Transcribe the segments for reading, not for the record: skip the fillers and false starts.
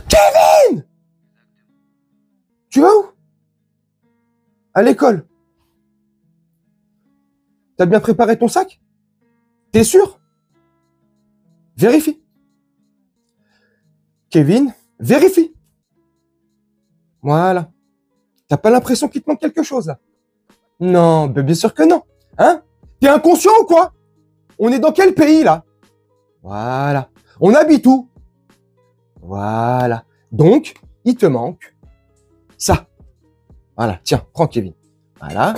Kevin! Tu vas où? À l'école. T'as bien préparé ton sac? T'es sûr? Vérifie. Kevin, vérifie. Voilà. T'as pas l'impression qu'il te manque quelque chose, là? Non, ben bien sûr que non. Hein? T'es inconscient ou quoi? On est dans quel pays, là? Voilà. On habite où? Voilà. Donc, il te manque ça. Voilà. Tiens, prends, Kevin. Voilà.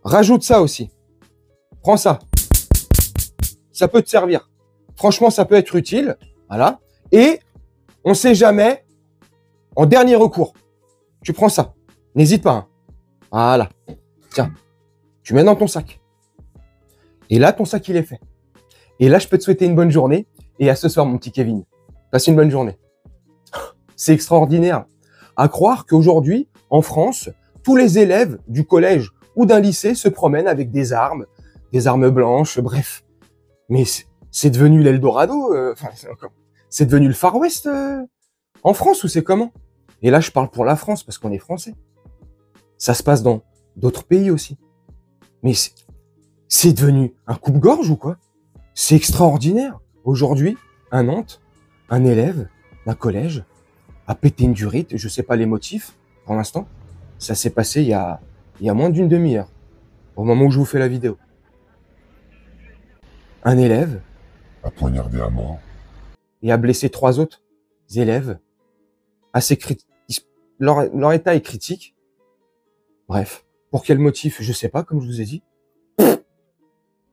Rajoute ça aussi. Prends ça. Ça peut te servir. Franchement, ça peut être utile. Voilà. Et on sait jamais, en dernier recours, tu prends ça. N'hésite pas. Hein. Voilà. Tiens, tu mets dans ton sac. Et là, ton sac, il est fait. Et là, je peux te souhaiter une bonne journée. Et à ce soir, mon petit Kevin. Passe une bonne journée. C'est extraordinaire. À croire qu'aujourd'hui, en France, tous les élèves du collège ou d'un lycée se promènent avec des armes blanches, bref. Mais c'est devenu l'Eldorado, c'est devenu le Far West en France ou c'est comment? Et là, je parle pour la France parce qu'on est français. Ça se passe dans d'autres pays aussi. Mais c'est devenu un coupe-gorge ou quoi? C'est extraordinaire. Aujourd'hui, à Nantes, un élève d'un collège a pété une durite, je sais pas les motifs pour l'instant. Ça s'est passé il y a moins d'une demi-heure, au moment où je vous fais la vidéo. Un élève a poignardé à mort et a blessé 3 autres élèves assez critiques. Leur état est critique. Bref, pour quel motif, je sais pas, comme je vous ai dit.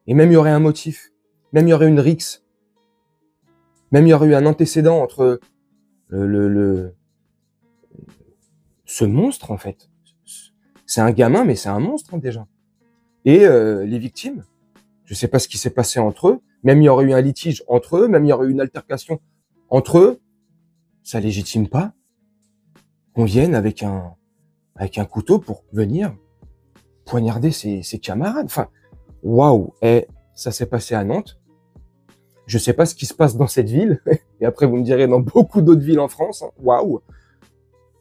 Et même il y aurait un motif, même il y aurait une rixe, même il y aurait eu un antécédent entre ce monstre en fait. C'est un gamin, mais c'est un monstre hein, déjà. Et les victimes, je sais pas ce qui s'est passé entre eux, même il y aurait eu un litige entre eux, même il y aurait eu une altercation entre eux, ça légitime pas qu'on vienne avec un couteau pour venir poignarder ses camarades. Enfin, waouh. Et ça s'est passé à Nantes. Je sais pas ce qui se passe dans cette ville. Et après, vous me direz dans beaucoup d'autres villes en France. Hein. Waouh.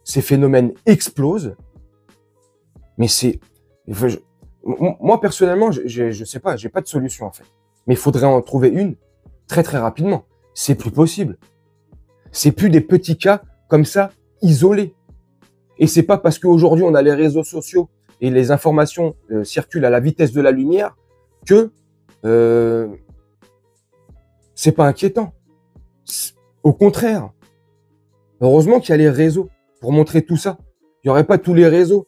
Ces phénomènes explosent. Mais moi, personnellement, je sais pas, j'ai pas de solution, en fait. Mais il faudrait en trouver une très, très rapidement. C'est plus possible. C'est plus des petits cas comme ça, isolés. Et c'est pas parce qu'aujourd'hui, on a les réseaux sociaux et les informations circulent à la vitesse de la lumière que c'est pas inquiétant. Au contraire. Heureusement qu'il y a les réseaux pour montrer tout ça. Il n'y aurait pas tous les réseaux.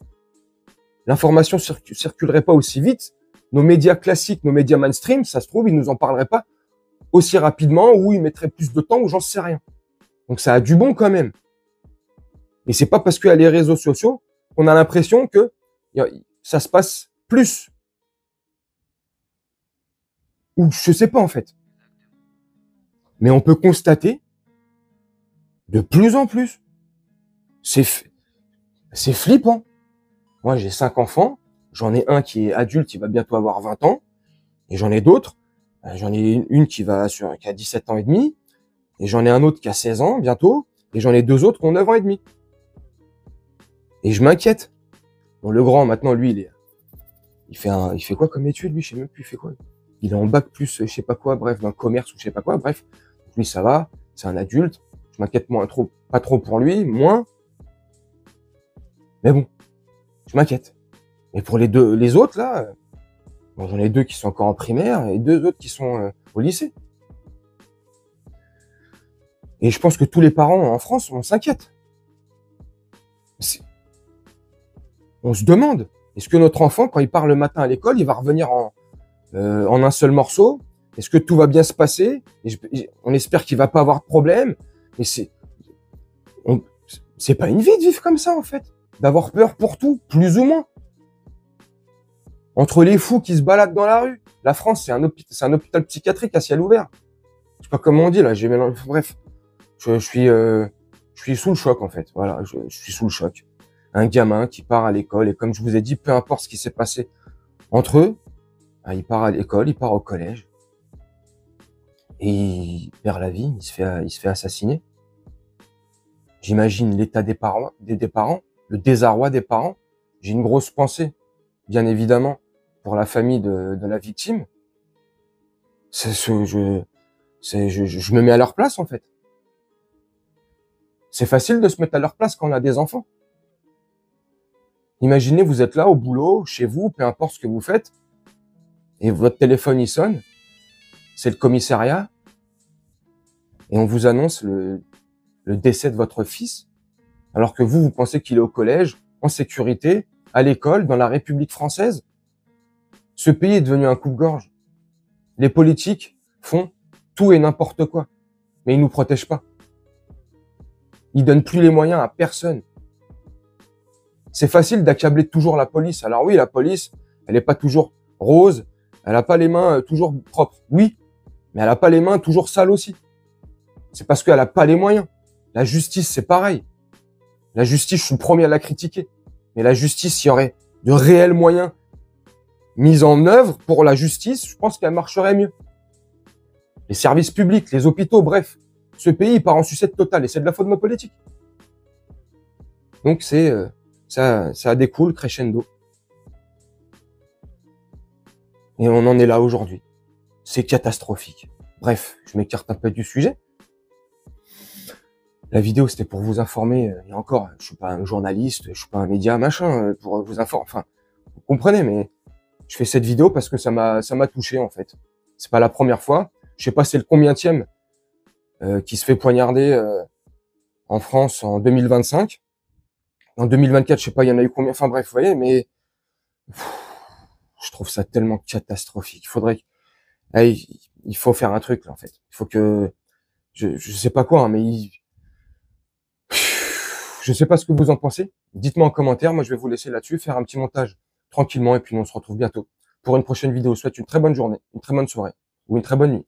L'information circulerait pas aussi vite. Nos médias classiques, nos médias mainstream, ça se trouve, ils nous en parleraient pas aussi rapidement ou ils mettraient plus de temps ou j'en sais rien. Donc ça a du bon quand même. Et c'est pas parce qu'il y a les réseaux sociaux qu'on a l'impression que ça se passe plus. Ou je sais pas en fait. Mais on peut constater de plus en plus. C'est flippant. Moi, j'ai 5 enfants. J'en ai un qui est adulte, il va bientôt avoir 20 ans. Et j'en ai d'autres. J'en ai une qui a 17 ans et demi. Et j'en ai un autre qui a 16 ans bientôt. Et j'en ai 2 autres qui ont 9 ans et demi. Et je m'inquiète. Bon, le grand, maintenant, lui, il fait quoi comme étude, lui? Je sais même plus, il fait quoi? Il est en bac plus, je sais pas quoi, bref, d'un commerce ou je sais pas quoi, bref. Lui, ça va. C'est un adulte. Je m'inquiète pas trop pour lui, moins. Mais bon, je m'inquiète. Et pour les autres, là, j'en ai 2 qui sont encore en primaire et 2 autres qui sont au lycée. Et je pense que tous les parents en France, on s'inquiète. On se demande, est-ce que notre enfant, quand il part le matin à l'école, il va revenir en un seul morceau? Est-ce que tout va bien se passer? On espère qu'il va pas avoir de problème. Mais c'est pas une vie de vivre comme ça, en fait. D'avoir peur pour tout, plus ou moins. Entre les fous qui se baladent dans la rue. La France, c'est un hôpital psychiatrique à ciel ouvert. Je sais pas comment on dit, là. Bref. Je suis sous le choc, en fait. Voilà. Je suis sous le choc. Un gamin qui part à l'école. Et comme je vous ai dit, peu importe ce qui s'est passé entre eux, il part à l'école, il part au collège. Et il perd la vie, il se fait assassiner. J'imagine l'état des parents, des parents, le désarroi des parents. J'ai une grosse pensée, bien évidemment, pour la famille de la victime. Je me mets à leur place, en fait. C'est facile de se mettre à leur place quand on a des enfants. Imaginez, vous êtes là au boulot, chez vous, peu importe ce que vous faites, et votre téléphone, il sonne. C'est le commissariat. Et on vous annonce le décès de votre fils, alors que vous pensez qu'il est au collège, en sécurité, à l'école, dans la République française. Ce pays est devenu un coupe-gorge. Les politiques font tout et n'importe quoi, mais ils nous protègent pas. Ils donnent plus les moyens à personne. C'est facile d'accabler toujours la police. Alors oui, la police, elle est pas toujours rose, elle a pas les mains toujours propres. Oui, mais elle a pas les mains toujours sales aussi. C'est parce qu'elle a pas les moyens. La justice, c'est pareil. La justice, je suis le premier à la critiquer. Mais la justice, s'il y aurait de réels moyens mis en œuvre pour la justice, je pense qu'elle marcherait mieux. Les services publics, les hôpitaux, bref. Ce pays, il part en sucette totale et c'est de la faute de nos politiques. Donc ça découle crescendo. Et on en est là aujourd'hui. C'est catastrophique. Bref, je m'écarte un peu du sujet. La vidéo, c'était pour vous informer. Et encore, je suis pas un journaliste, je suis pas un média, machin, pour vous informer. Enfin, vous comprenez, mais je fais cette vidéo parce que ça m'a touché, en fait. C'est pas la première fois. Je sais pas c'est le combientième qui se fait poignarder en France en 2025. En 2024, je sais pas, il y en a eu combien. Enfin bref, vous voyez, mais je trouve ça tellement catastrophique. Il faut faire un truc là, en fait. Il faut que je sais pas quoi, hein, mais je sais pas ce que vous en pensez. Dites-moi en commentaire. Moi, je vais vous laisser là-dessus, faire un petit montage tranquillement, et puis on se retrouve bientôt pour une prochaine vidéo. Je vous souhaite une très bonne journée, une très bonne soirée ou une très bonne nuit.